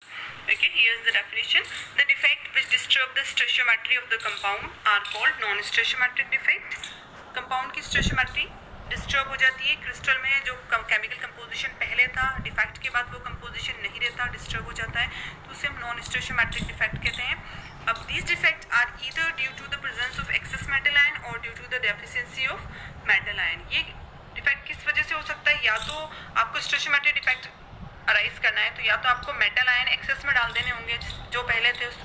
Okay, here's the definition. The defect which disturb the stoichiometry of the compound are called non-stoichiometric defect. Compound की stoichiometry disturb हो जाती है, crystal में जो chemical composition पहले था डिफेक्ट के बाद वो कंपोजिशन नहीं रहता, डिस्टर्ब हो जाता है, तो उसे हम नॉन स्टोइशियोमेट्रिक डिफेक्ट कहते हैं। अब these defect are either due to the presence of excess metal ion और due to the deficiency of metal ion. ये डिफेक्ट किस वजह से हो सकता है, या तो आपको स्टोइशियोमेट्रिक डिफेक्ट अराइज करना है तो या तो आपको मेटल आयन एक्सेस में डाल देने होंगे जो पहले थे, उस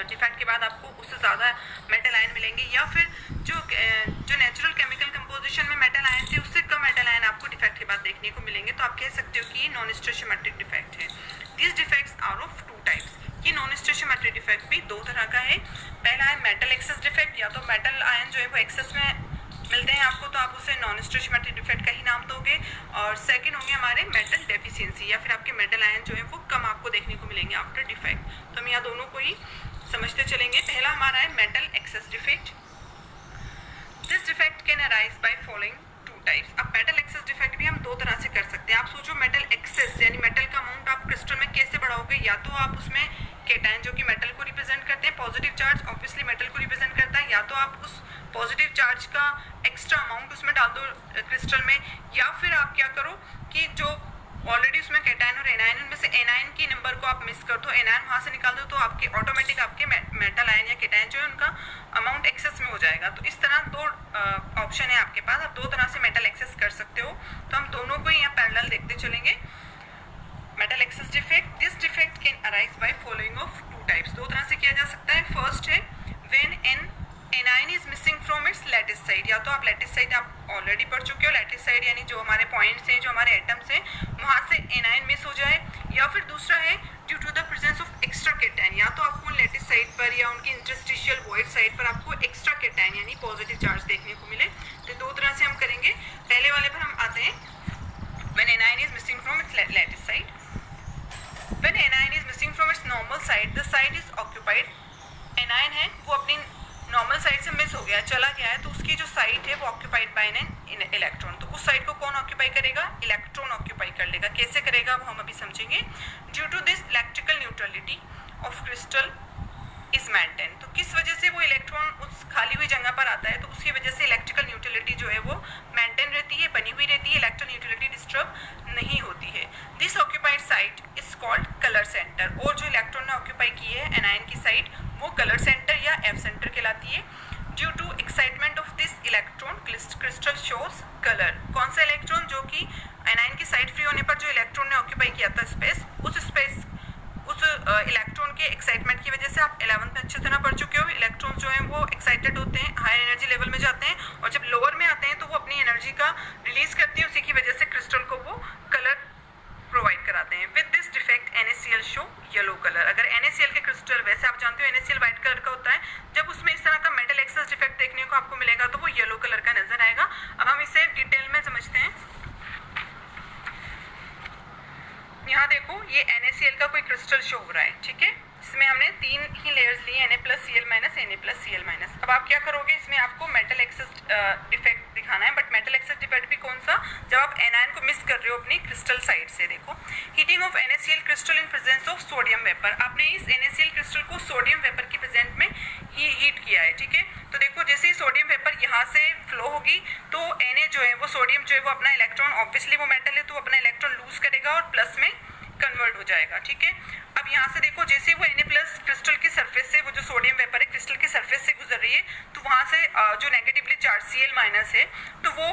डिफेक्ट के बाद आपको उससे ज़्यादा मेटल आयन मिलेंगे, या फिर जो नेचुरल केमिकल कंपोजिशन में मेटल आयन थे उससे कम मेटल आयन आपको डिफेक्ट के बाद देखने को मिलेंगे, तो आप कह सकते हो कि ये नॉन स्टोइशियोमेट्रिक डिफेक्ट है। This defects are of two types. ये नॉन स्टोइशियोमेट्रिक डिफेक्ट भी दो तरह का है। पहला है मेटल एक्सेस डिफेक्ट, या तो मेटल आयन जो है वो एक्सेस में मिलते हैं आपको तो आप उसे नॉन स्टोइशियोमेट्रिक डिफेक्ट का ही नाम दोगे। और सेकंड होंगे हमारे मेटल डेफिशिएंसी, या फिर आपके मेटल आयन जो है वो कम आपको देखने को मिलेंगे आफ्टर डिफेक्ट। तो हम यहाँ दोनों को ही समझते चलेंगे। पहला हमारा है metal access defect. This defect can arise by following two types. अब मेटल एक्सेस डिफेक्ट भी हम दो तरह से कर सकते हैं। आप सोचो मेटल एक्सेस यानी मेटल का अमाउंट आप क्रिस्टल में कैसे बढ़ाओगे, या तो आप उसमें केटायन जो कि मेटल को रिप्रेजेंट करते हैं, पॉजिटिव चार्ज ऑब्वियसली मेटल को रिप्रेजेंट करता है, या तो आप उस पॉजिटिव चार्ज का एक्स्ट्रा अमाउंट उसमें डाल दो क्रिस्टल में, या फिर आप क्या करो कि जो ऑलरेडी उसमें कैटायन और एनायन उनमें से एनायन की नंबर को आप मिस कर दो, एनायन वहाँ से निकाल दो, तो आपके ऑटोमेटिक आपके मेटल आयन या कैटायन जो है उनका अमाउंट एक्सेस में हो जाएगा। तो इस तरह दो ऑप्शन है आपके पास, आप दो तरह से मेटल एक्सेस कर सकते हो। तो हम दोनों को यहाँ पैरेलल देखते चलेंगे। Metal access defect, this defect can arise by following of two types. दो तरह से किया जा सकता है। फर्स्ट है when an anion is missing from its lattice side, या तो आप लैटिस साइड आप ऑलरेडी पढ़ चुके हो, लैटिस साइड यानी जो हमारे पॉइंट्स हैं, जो हमारे एटम्स हैं, वहाँ से एनायन मिस हो जाए, या फिर दूसरा है due to the presence of extra cation, या तो आपको लैटिस साइड पर या उनकी इंटरस्टिशियल वॉइड साइड पर आपको एक्स्ट्रा कैटायन यानी पॉजिटिव चार्ज देखने को मिले। तो दो तरह से हम करेंगे। पहले वाले पर हम आते हैं when anion is missing from its lattice side. When anion is missing from its normal side, the side is occupied. Anion है वो अपनी नॉर्मल साइड से मिस हो गया, चला गया है, तो उसकी जो साइड है वो ऑक्यूपाइड बाय एन इलेक्ट्रॉन। तो उस साइड को कौन ऑक्यूपाई करेगा, इलेक्ट्रॉन ऑक्यूपाई कर लेगा। कैसे करेगा वो हम अभी समझेंगे। Due to this electrical neutrality of crystal is maintain, तो किस वजह से वो इलेक्ट्रॉन उस खाली हुई जगह पर आता है, तो उसकी वजह से इलेक्ट्रिकल न्यूट्रलिटी जो है वो मेंटेन रहती है, बनी हुई रहती है, इलेक्ट्रिकल न्यूट्रलिटी डिस्टर्ब नहीं होती है। This occupied site is called colour centre, और जो इलेक्ट्रॉन ने ऑक्यूपाई की है एनायन की साइड वो कलर सेंटर या एफ सेंटर कहलाती है। Due to excitement of this electron crystal shows colour. कौन सा इलेक्ट्रॉन, जो कि एनायन की साइड फ्री होने पर जो इलेक्ट्रॉन ने ऑक्यूपाई किया था स्पेस, उस इलेक्ट्रॉन के एक्साइटमेंट की वजह से आप 11th में अच्छी तरह पढ़ चुके हो, इलेक्ट्रॉन्स जो हैं वो एक्साइटेड होते हैं, हायर एनर्जी लेवल में जाते हैं, और जब लोअर में आते हैं तो वो अपनी एनर्जी का रिलीज करते हैं, उसी की वजह से क्रिस्टल को वो कलर प्रोवाइड कराते हैं। With this defect NaCl show yellow colour. अगर NaCl के क्रिस्टल, वैसे आप जानते हो NaCl व्हाइट कलर का होता है, जब उसमें इस तरह का मेटल एक्सेस डिफेक्ट देखने को आपको मिलेगा तो वो येलो कलर का नजर आएगा। अब हम इसे डिटेल में समझते हैं। यहाँ देखो ये NaCl का कोई क्रिस्टल शो हो रहा है, ठीक है। इसमें हमने तीन ही लेयर्स लिए, Na+Cl-, Na+Cl-। अब आप क्या करोगे, इसमें आपको मेटल एक्सेस डिफेक्ट दिखाना है, बट मेटल एक्सेस डिफेक्ट भी कौन सा, जब आप एनायन को मिस कर रहे हो अपनी क्रिस्टल साइड से। देखो heating of NaCl crystal in presence of sodium vapour, आपने इस NaCl क्रिस्टल को सोडियम वेपर के प्रेजेंट में ही हीट किया है, ठीक है। तो देखो जैसे ही सोडियम वेपर यहाँ से फ्लो होगी तो Na जो है वो सोडियम जो है वो अपना इलेक्ट्रॉन, ऑब्वियसली वो मेटल है तो अपना इलेक्ट्रॉन लूज करेगा और प्लस में कन्वर्ट हो जाएगा, ठीक है। अब यहाँ से देखो जैसे वो Na+ क्रिस्टल की सरफेस से, वो जो सोडियम वेपर है क्रिस्टल की सरफेस से गुजर रही है, तो वहाँ से जो नेगेटिवली चार्ज Cl- है तो वो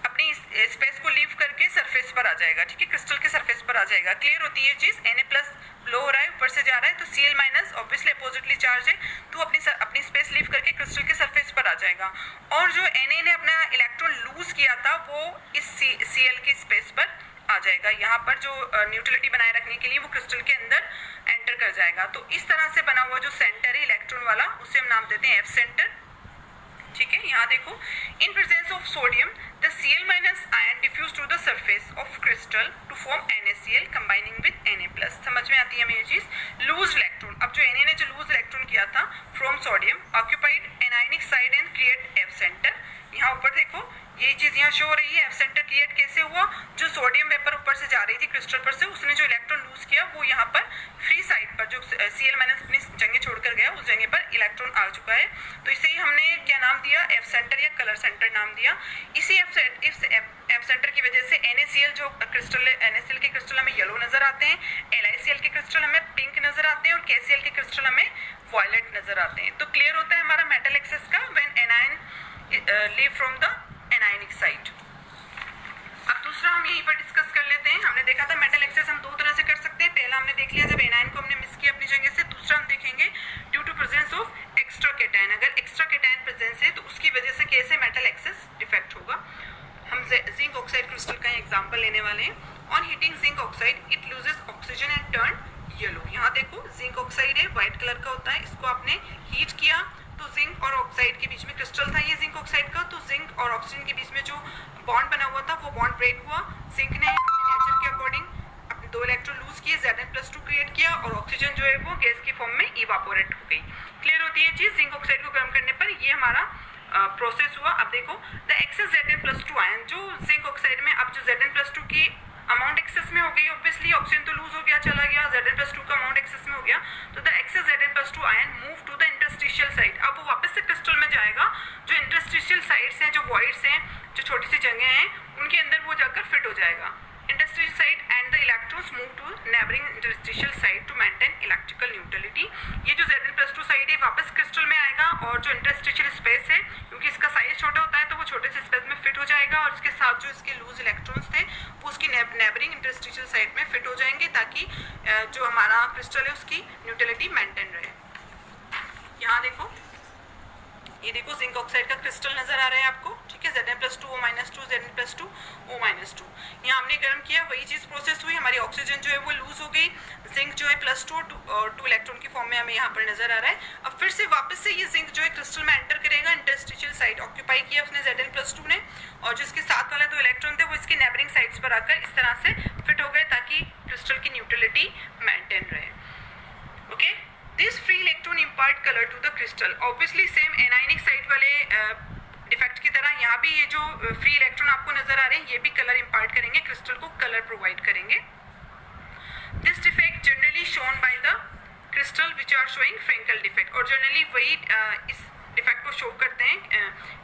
अपनी स्पेस को लीव करके सरफेस पर आ जाएगा, ठीक है, क्रिस्टल के सरफेस पर आ जाएगा। क्लियर होती है चीज। Na+ फ्लो हो रहा है, ऊपर से जा रहा है, तो Cl- ऑब्वियसली अपोजिटली चार्ज है, तो अपनी स्पेस लीव करके क्रिस्टल के सरफेस पर आ जाएगा। और जो Na ने अपना इलेक्ट्रॉन लूज किया था वो इस Cl की स्पेस पर आ जाएगा, यहाँ पर जो न्यूट्रलिटी बनाए रखने के लिए वो क्रिस्टल के अंदर एंटर कर जाएगा। तो इस तरह से बना हुआ जो सेंटर है इलेक्ट्रॉन वाला, उसे हम नाम देते हैं एफ सेंटर, ठीक है। यहाँ देखो in presence of sodium the Cl- ion diffuse to the surface of crystal to form NaCl combining with Na+। समझ में आती है हमें ये चीज। लूज इलेक्ट्रॉन, अब जो Na ने जो लूज इलेक्ट्रॉन किया था from sodium occupied anionic side and create F centre. यहाँ ऊपर देखो ये चीज यहाँ शो हो रही है। एफ सेंटर क्रिएट कैसे हुआ, जो सोडियम वेपर ऊपर से जा रही थी क्रिस्टल पर से, उसने जो इलेक्ट्रॉन लूज किया वो यहाँ पर फ्री साइड पर जो Cl- अपनी जगह छोड़कर गया उस जगह पर इलेक्ट्रॉन आ चुका है। तो इसे ही हमने क्या नाम दिया, एफ सेंटर या कलर सेंटर नाम दिया। इसी एफ सेंटर की वजह से NaCl जो क्रिस्टल है, NaCl के क्रिस्टल हमें येलो नजर आते हैं, LiCl के क्रिस्टल हमें पिंक नजर आते हैं और KCl के क्रिस्टल हमें वॉयलेट नजर आते हैं। तो क्लियर होता है हमारा मेटल एक्सेस का when anion leave from the anionic site. अब दूसरा हम यहीं पर डिस्कस कर लेते हैं। हमने देखा था मेटल एक्सेस हम दो तरह से कर सकते हैं। पहला हमने देख लिया जब एनायन को हमने मिस किया अपनी जगह से। दूसरा हम देखेंगे due to presence of extra cation, अगर एक्स्ट्रा कैटायन प्रेजेंस है तो उसकी वजह से कैसे मेटल एक्सेस डिफेक्ट होगा। हम जिंक ऑक्साइड क्रिस्टल का एग्जांपल लेने वाले हैं। On heating zinc oxide it loses oxygen and turn yellow. यहाँ देखो जिंक ऑक्साइड है, व्हाइट कलर का होता है, इसको आपने हीट किया तो जिंक और ऑक्साइड के बीच में क्रिस्टल था ये जिंक ऑक्साइड का, तो जिंक और ऑक्सीजन के बीच में जो बॉन्ड बना हुआ था वो बॉन्ड ब्रेक हुआ। जिंक ने अपने नेचर के अकॉर्डिंग अपने 2 इलेक्ट्रॉन लूज किए, Zn+2 क्रिएट किया और ऑक्सीजन जो है वो गैस की फॉर्म में इवापोरेट हो गई। क्लियर होती है चीज। जिंक ऑक्साइड को गर्म करने पर ये हमारा प्रोसेस हुआ। अब देखो द एक्सेस Zn+2 आयन जो जिंक ऑक्साइड में, अब जो Zn+2 की अमाउंट एक्सेस में हो गई, ऑब्वियसली ऑक्सीजन तो लूज हो गया, चला गया, Zn+2 का अमाउंट एक्सेस में हो गया, तो the excess Zn+2 ion move to the interstitial side. अब वो वापस से क्रिस्टल में जाएगा, जो इंटरस्टिशियल साइड्स हैं, जो वॉइड्स हैं, जो छोटी सी जगह हैं, उनके अंदर वो जाकर फिट हो जाएगा interstitial site and the electrons move to neighbouring interstitial site to maintain electrical neutrality. ये जो Zn+2 साइड है वापस क्रिस्टल में आएगा और जो इंटरस्टिशियल स्पेस है, क्योंकि इसका साइज छोटा होता है तो वो छोटे से स्पेस में फिट हो जाएगा और इसके साथ जो इसके लूज इलेक्ट्रॉन्स थे वो उसकी नेबरिंग इंटरस्टिशियल साइड में फिट हो जाएंगे ताकि जो हमारा क्रिस्टल है उसकी न्यूट्रलिटी मेंटेन रहे। यहाँ देखो, ये देखो जिंक ऑक्साइड का क्रिस्टल नजर आ रहा है आपको, ठीक है, Zn+2 O-2 Zn+2 O-2। यहाँ हमने गर्म किया, वही चीज प्रोसेस हुई, हमारी ऑक्सीजन जो है वो लूज हो गई, जिंक जो है +2 और 2 इलेक्ट्रॉन की फॉर्म में हमें यहाँ पर नजर आ रहा है। अब फिर से वापस से ये जिंक जो है क्रिस्टल में एंटर करेगा, इंटरस्टिशियल साइड ऑक्यूपाई किया उसने Zn+2 ने, और जो इसके साथ वाले 2 इलेक्ट्रॉन थे वो इसकी नेबरिंग साइड्स पर आकर इस तरह से फिट हो गए ताकि क्रिस्टल की न्यूट्रलिटी मेंटेन रहे। Okay, this free electron impart colour to the crystal. Obviously same anionic site वाले डिफेक्ट की तरह यहाँ भी ये जो फ्री इलेक्ट्रॉन आपको नजर आ रहे हैं ये भी कलर इम्पार्ट करेंगे, क्रिस्टल को कलर प्रोवाइड करेंगे। This defect generally shown by the crystal which are showing Frenkel defect, और जनरली वही इस डिफेक्ट को शो करते हैं,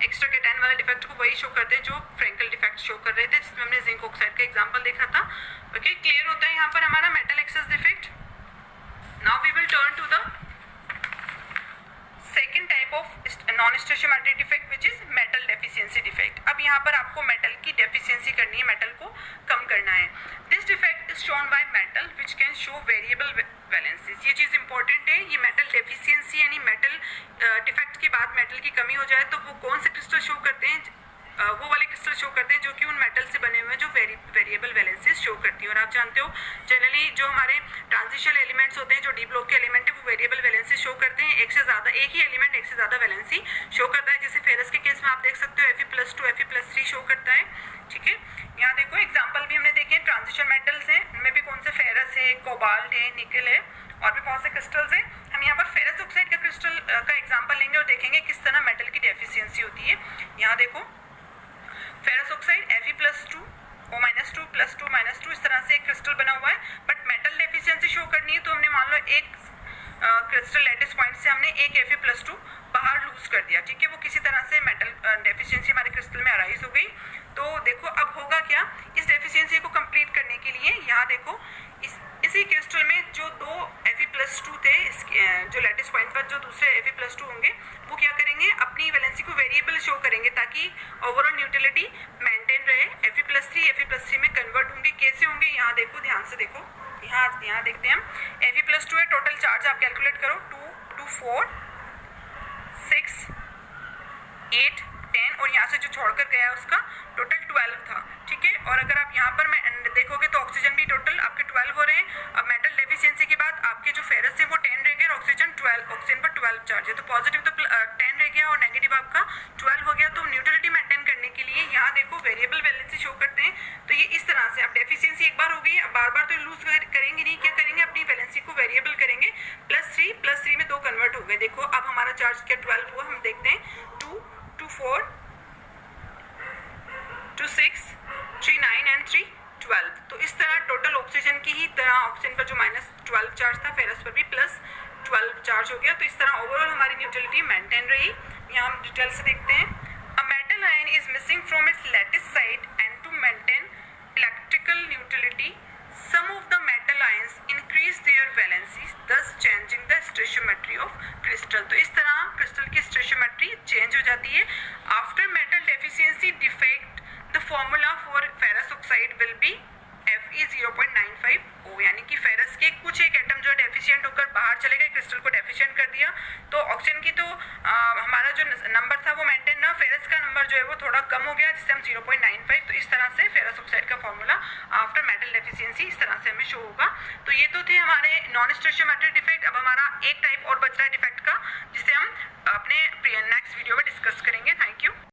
एक्स्ट्रा कैटायन वाले डिफेक्ट को वही शो करते हैं जो फ्रेंकल डिफेक्ट शो कर रहे थे, जिसमें हमने जिंक ऑक्साइड का एग्जांपल देखा था। ओके, क्लियर होता है यहाँ पर हमारा metal access defect. Now we will turn to the second type of non-stoichiometric defect which is metal deficiency defect. अब यहाँ पर आपको मेटल की डेफिशिएंसी करनी है, मेटल को कम करना है। This defect is shown by metal which can show variable valences. ये चीज़ इंपॉर्टेंट है, ये मेटल डेफिशिएंसी यानी मेटल डिफेक्ट के बाद मेटल की कमी हो जाए तो वो कौन से क्रिस्टल शो करते हैं, वो वाले क्रिस्टल शो करते हैं जो कि उन मेटल से बने हुए हैं जो वेरिएबल वैलेंसेस शो करती हैं। और आप जानते हो जनरली जो हमारे ट्रांजिशनल एलिमेंट्स होते हैं, जो डी ब्लॉक के एलिमेंट है, वो वेरिएबल वैलेंसेस शो करते हैं, एक ही एलिमेंट एक से ज़्यादा वैलेंसी शो करता है। जैसे फेरस के केस में आप देख सकते हो Fe+2 Fe+3 शो करता है, ठीक है। यहाँ देखो एग्जाम्पल भी हमने देखे, ट्रांजिशन मेटल्स हैं, उनमें भी कौन से फेरस है, कोबाल्ट है, निकल है और भी बहुत से क्रिस्टल्स हैं। हम यहाँ पर फेरस ऑक्साइड का क्रिस्टल का एग्जाम्पल लेंगे और देखेंगे किस तरह मेटल की डेफिशिएंसी होती है। यहाँ देखो फेरस ऑक्साइड Fe+2 O-2 +2 -2 इस तरह से एक क्रिस्टल बना हुआ है, बट मेटल डेफिशिएंसी शो करनी है तो हमने मान लो एक क्रिस्टल लैटिस पॉइंट से हमने एक Fe+2 बाहर लूज कर दिया, ठीक है, वो किसी तरह से मेटल डेफिशिएंसी हमारे क्रिस्टल में अराइज हो गई। तो देखो अब होगा क्या, इस डेफिशिएंसी को कंप्लीट करने के लिए यहाँ देखो इसी क्रिस्टल में जो 2 Fe+2 थे, जो लैटिस पॉइंट पर जो दूसरे Fe+2 होंगे वो क्या करेंगे, अपनी वैलेंसी को वेरिएबल शो करेंगे ताकि ओवरऑल न्यूट्रलिटी मेंटेन रहे। Fe+3 में कन्वर्ट होंगे, कैसे होंगे यहाँ देखो, ध्यान से देखो, यहाँ देखते हैं हम। Fe+2 है, टोटल चार्ज आप कैलकुलेट करो, 2 4 6 8 10 और यहाँ से जो छोड़कर गया है उसका टोटल 12 था, ठीक है। और अगर आप यहाँ पर देखोगे तो ऑक्सीजन भी टोटल आपके 12 हो रहे हैं। अब मेटल डेफिशिएंसी के बाद आपके जो फेरस है वो 10 रह गए और ऑक्सीजन पर 12 चार्ज है, तो पॉजिटिव तो 10 रह गया और नेगेटिव आपका 12 हो गया। तो न्यूट्रलिटी मेंटेन करने के लिए यहाँ देखो वेरिएबल वैलेंसी शो करते हैं, तो ये इस तरह से अब डेफिशिएंसी एक बार हो गई, अब बार बार तो लूज करेंगे नहीं, क्या करेंगे, अपनी वैलेंसी को वेरिएबल करेंगे, +3 में 2 कन्वर्ट हो गए। देखो अब हमारा चार्ज क्या 12 हुआ, हम देखते हैं 2 2 4 6, 3 9 एंड 3 12। तो इस तरह टोटल ऑक्सीजन की ही तरह ऑक्सीजन पर जो -12 चार्ज था, फेरस पर भी +12 चार्ज हो गया। तो इस तरह ओवरऑल हमारी न्यूट्रलिटी मेंटेन रही। यहाँ हम डिटेल से देखते हैं। A metal ion is missing from its lattice site and to maintain electrical neutrality some of the metal ions increase their valency, thus changing the stoichiometry of crystal। तो इस तरह crystal की stoichiometry चेंज हो जाती है। After metal deficiency defect the formula for ferrous oxide will be Fe 0.95O, यानी कि ferrous के कुछ एक एटम जो डेफिशिएंट होकर बाहर चले गए, क्रिस्टल को डेफिशिएंट कर दिया। तो ऑक्सीजन की तो हमारा जो नंबर था वो मेंटेन ना, फेरस का नंबर जो है वो थोड़ा कम हो गया, जिससे हम 0.95। तो इस तरह से फेरस ऑक्साइड का फॉर्मूला आफ्टर मेटल डेफिशिएंसी इस तरह से हमें शो होगा। तो ये तो थे हमारे नॉन स्टोइचियोमेट्रिक डिफेक्ट। अब हमारा एक टाइप और बच रहा है डिफेक्ट का, जिसे हम अपने नेक्स्ट वीडियो में डिस्कस करेंगे। Thank you.